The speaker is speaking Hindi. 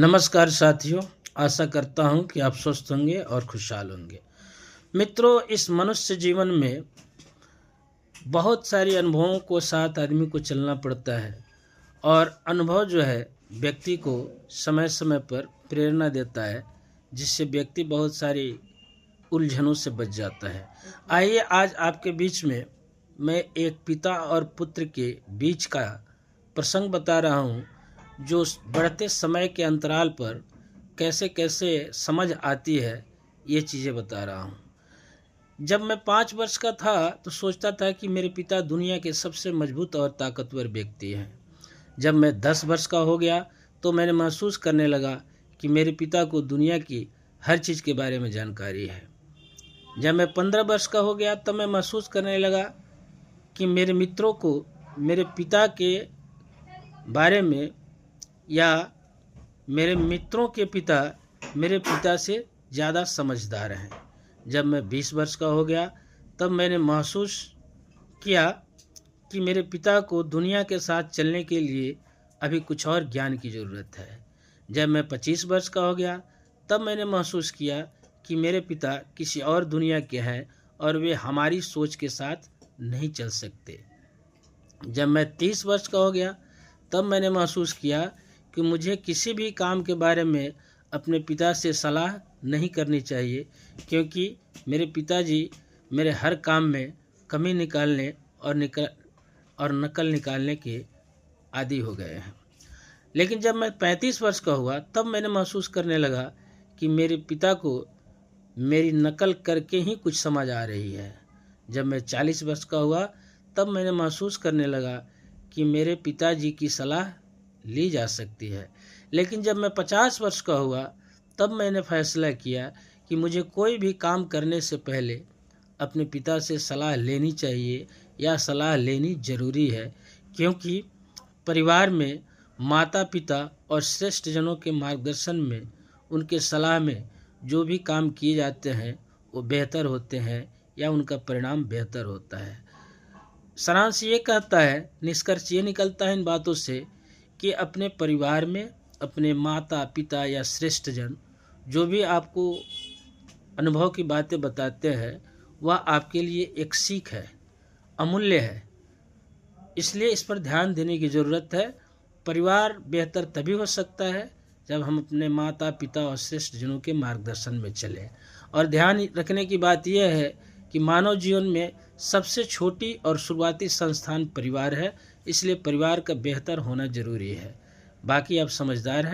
नमस्कार साथियों, आशा करता हूँ कि आप स्वस्थ होंगे और खुशहाल होंगे। मित्रों, इस मनुष्य जीवन में बहुत सारे अनुभवों को साथ आदमी को चलना पड़ता है और अनुभव जो है व्यक्ति को समय समय पर प्रेरणा देता है, जिससे व्यक्ति बहुत सारी उलझनों से बच जाता है। आइए आज आपके बीच में मैं एक पिता और पुत्र के बीच का प्रसंग बता रहा हूँ, जो बढ़ते समय के अंतराल पर कैसे कैसे समझ आती है, ये चीज़ें बता रहा हूँ। जब मैं 5 वर्ष का था तो सोचता था कि मेरे पिता दुनिया के सबसे मजबूत और ताकतवर व्यक्ति हैं। जब मैं 10 वर्ष का हो गया तो मैंने महसूस करने लगा कि मेरे पिता को दुनिया की हर चीज़ के बारे में जानकारी है। जब मैं 15 वर्ष का हो गया तब मैं महसूस करने लगा कि मेरे मित्रों को मेरे पिता के बारे में या मेरे मित्रों के पिता मेरे पिता से ज़्यादा समझदार हैं। जब मैं 20 वर्ष का हो गया तब मैंने महसूस किया कि मेरे पिता को दुनिया के साथ चलने के लिए अभी कुछ और ज्ञान की ज़रूरत है। जब मैं 25 वर्ष का हो गया तब मैंने महसूस किया कि मेरे पिता किसी और दुनिया के हैं और वे हमारी सोच के साथ नहीं चल सकते। जब मैं 30 वर्ष का हो गया तब मैंने महसूस किया कि मुझे किसी भी काम के बारे में अपने पिता से सलाह नहीं करनी चाहिए, क्योंकि मेरे पिताजी मेरे हर काम में कमी निकालने और नकल निकालने के आदी हो गए हैं। लेकिन जब मैं 35 वर्ष का हुआ तब मैंने महसूस करने लगा कि मेरे पिता को मेरी नकल करके ही कुछ समझ आ रही है। जब मैं 40 वर्ष का हुआ तब मैंने महसूस करने लगा कि मेरे पिताजी की सलाह ली जा सकती है। लेकिन जब मैं 50 वर्ष का हुआ तब मैंने फैसला किया कि मुझे कोई भी काम करने से पहले अपने पिता से सलाह लेनी चाहिए या सलाह लेनी ज़रूरी है, क्योंकि परिवार में माता पिता और श्रेष्ठ जनों के मार्गदर्शन में, उनके सलाह में जो भी काम किए जाते हैं वो बेहतर होते हैं या उनका परिणाम बेहतर होता है। सारांश ये कहता है, निष्कर्ष ये निकलता है इन बातों से कि अपने परिवार में अपने माता पिता या श्रेष्ठ जन जो भी आपको अनुभव की बातें बताते हैं वह आपके लिए एक सीख है, अमूल्य है। इसलिए इस पर ध्यान देने की ज़रूरत है। परिवार बेहतर तभी हो सकता है जब हम अपने माता पिता और श्रेष्ठ जनों के मार्गदर्शन में चलें। और ध्यान रखने की बात यह है कि मानव जीवन में सबसे छोटी और शुरुआती संस्थान परिवार है, इसलिए परिवार का बेहतर होना जरूरी है। बाकी आप समझदार हैं।